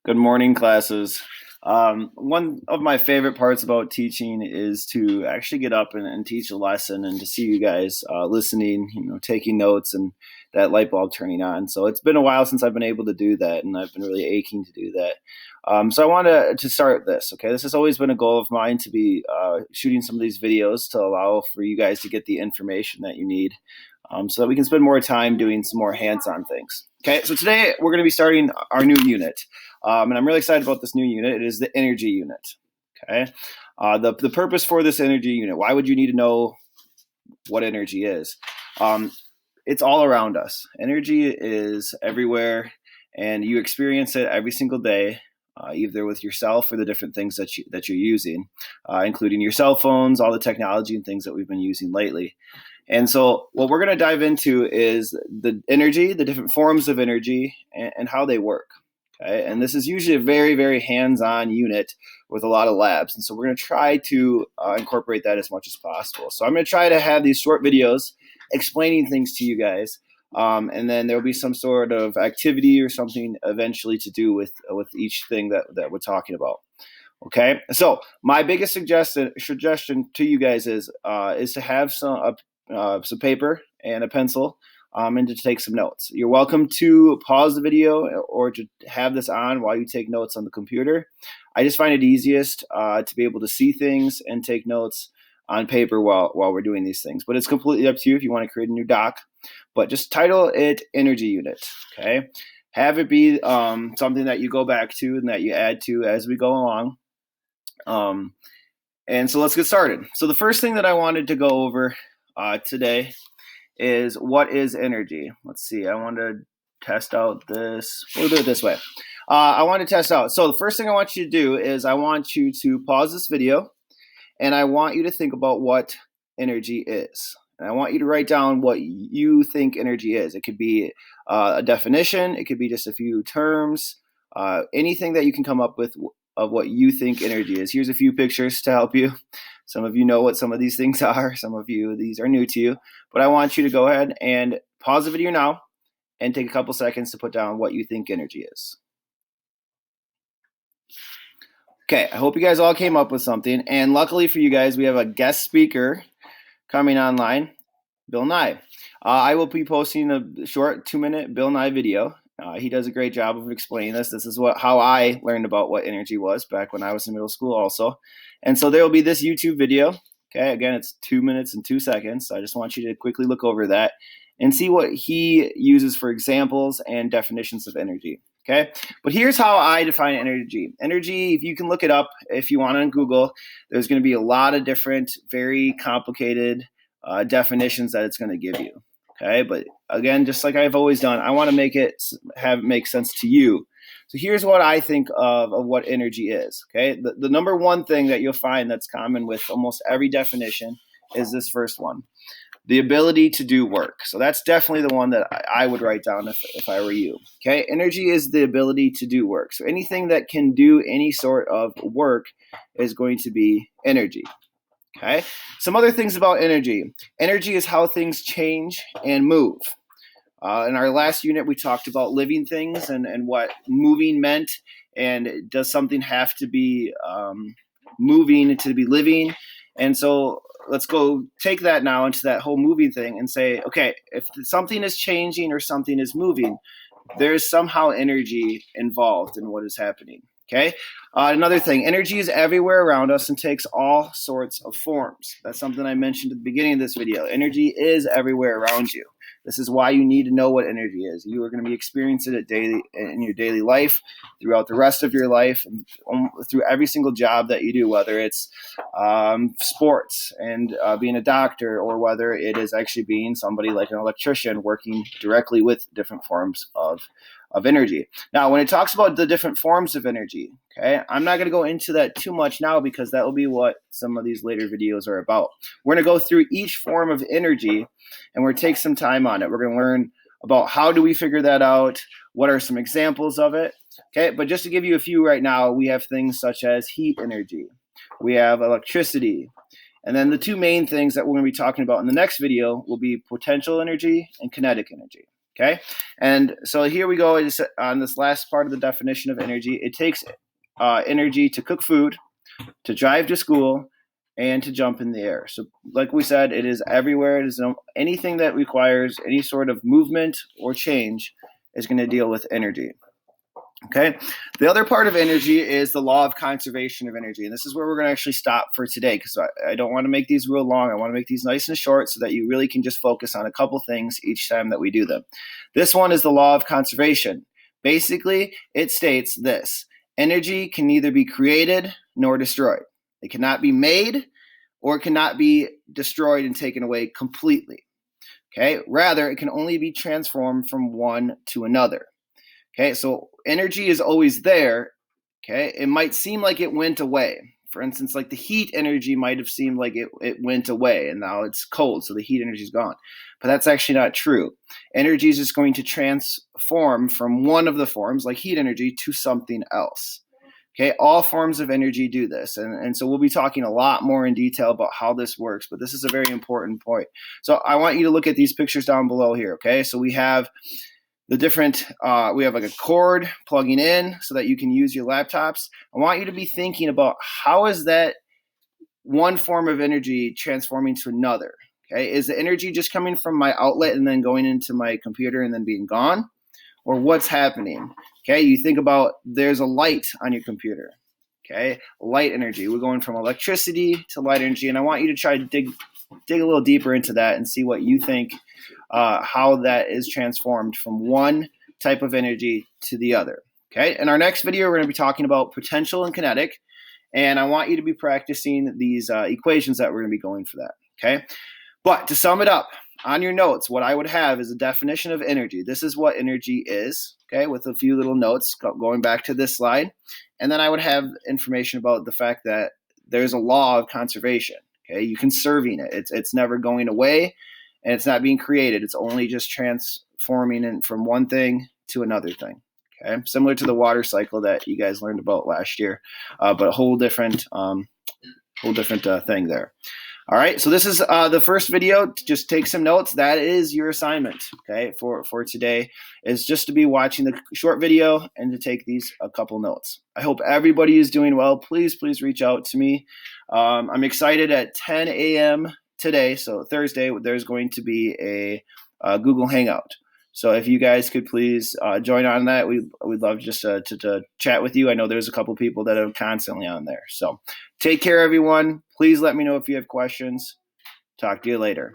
Good morning, classes. One of my favorite parts about teaching is to actually get up and teach a lesson and to see you guys listening, taking notes and that light bulb turning on. So it's been a while since I've been able to do that, and I've been really aching to do that. So I wanted to start this. Okay, this has always been a goal of mine to be shooting some of these videos to allow for you guys to get the information that you need, so that we can spend more time doing some more hands-on things. Okay, so today we're going to be starting our new unit. And I'm really excited about this new unit. It is the energy unit. Okay. The purpose for this energy unit, why would you need to know what energy is? It's all around us. Energy is everywhere, and you experience it every single day, either with yourself or the different things that you're using, including your cell phones, all the technology and things that we've been using lately. And so what we're going to dive into is the energy, the different forms of energy, and how they work. Okay, and this is usually a very, very hands-on unit with a lot of labs. And so we're going to try to incorporate that as much as possible. So I'm going to try to have these short videos explaining things to you guys. And then there'll be some sort of activity or something eventually to do with each thing that we're talking about. Okay, so my biggest suggestion to you guys is to have some paper and a pencil, and to take some notes. You're welcome to pause the video or to have this on while you take notes on the computer. I just find it easiest to be able to see things and take notes on paper while we're doing these things. But it's completely up to you if you want to create a new doc. But just title it Energy Unit, okay? Have it be something that you go back to and that you add to as we go along. And so let's get started. So the first thing that I wanted to go over today is what is energy. Let's see. I want to test out this. We'll do it this way. I want to test out. So the first thing I want you to do is I want you to pause this video, and I want you to think about what energy is. And I want you to write down what you think energy is. It could be a definition. It could be just a few terms. Anything that you can come up with of what you think energy is. Here's a few pictures to help you. Some of you know what some of these things are. Some of you, these are new to you. But I want you to go ahead and pause the video now and take a couple seconds to put down what you think energy is. Okay, I hope you guys all came up with something. And luckily for you guys, we have a guest speaker coming online, Bill Nye. I will be posting a short 2-minute Bill Nye video. He does a great job of explaining this. This is how I learned about what energy was back when I was in middle school also. And so there will be this YouTube video. Okay, again, it's 2 minutes and 2 seconds. So I just want you to quickly look over that and see what he uses for examples and definitions of energy. Okay, but here's how I define energy. Energy, if you can look it up, if you want on Google, there's going to be a lot of different, very complicated definitions that it's going to give you. Okay, but again, just like I've always done, I want to make it make sense to you. So here's what I think of what energy is. Okay, the number one thing that you'll find that's common with almost every definition is this first one: the ability to do work. So that's definitely the one that I would write down if I were you. Okay, energy is the ability to do work. So anything that can do any sort of work is going to be energy. Okay, some other things about energy. Energy is how things change and move. In our last unit, we talked about living things and what moving meant, and does something have to be moving to be living? And so let's go take that now into that whole moving thing and say, okay, if something is changing or something is moving, there's somehow energy involved in what is happening. Okay. Another thing, energy is everywhere around us and takes all sorts of forms. That's something I mentioned at the beginning of this video. Energy is everywhere around you. This is why you need to know what energy is. You are going to be experiencing it daily in your daily life, throughout the rest of your life, and through every single job that you do, whether it's sports and being a doctor, or whether it is actually being somebody like an electrician working directly with different forms of energy. Now, when it talks about the different forms of energy, okay, I'm not going to go into that too much now because that will be what some of these later videos are about. We're going to go through each form of energy and we're going to take some time on it. We're going to learn about how do we figure that out, what are some examples of it, okay? But just to give you a few right now, we have things such as heat energy. We have electricity. And then the two main things that we're going to be talking about in the next video will be potential energy and kinetic energy. Okay, and so here we go on this last part of the definition of energy. It takes energy to cook food, to drive to school, and to jump in the air. So like we said, it is everywhere. It is anything that requires any sort of movement or change is going to deal with energy. Okay, the other part of energy is the law of conservation of energy. And this is where we're going to actually stop for today, because I don't want to make these real long. I want to make these nice and short so that you really can just focus on a couple things each time that we do them. This one is the law of conservation. Basically, it states this: energy can neither be created nor destroyed. It cannot be made or it cannot be destroyed and taken away completely. Okay, rather, it can only be transformed from one to another. Okay, so energy is always there. Okay, it might seem like it went away. For instance, like the heat energy might have seemed like it went away and now it's cold, so the heat energy is gone. But that's actually not true. Energy is just going to transform from one of the forms, like heat energy, to something else. Okay, all forms of energy do this. And so we'll be talking a lot more in detail about how this works, but this is a very important point. So I want you to look at these pictures down below here, okay? So we have the different, we have like a cord plugging in so that you can use your laptops. I want you to be thinking about how is that one form of energy transforming to another, okay? Is the energy just coming from my outlet and then going into my computer and then being gone? Or what's happening? Okay, you think about there's a light on your computer, okay? Light energy, we're going from electricity to light energy, and I want you to try to dig a little deeper into that and see what you think, how that is transformed from one type of energy to the other. Okay, in our next video, we're going to be talking about potential and kinetic, and I want you to be practicing these equations that we're going to be going for that. Okay, but to sum it up, on your notes, what I would have is a definition of energy. This is what energy is, okay, with a few little notes going back to this slide, and then I would have information about the fact that there's a law of conservation. Okay, you're conserving it. It's never going away, and it's not being created. It's only just transforming from one thing to another thing. Okay, similar to the water cycle that you guys learned about last year, but a whole different thing there. All right, so this is the first video. Just take some notes. That is your assignment, okay, for today, is just to be watching the short video and to take a couple notes. I hope everybody is doing well. Please reach out to me. I'm excited. At 10 a.m. today, so Thursday, there's going to be a Google Hangout. So if you guys could please join on that, we'd love just to chat with you. I know there's a couple people that are constantly on there. So take care, everyone. Please let me know if you have questions. Talk to you later.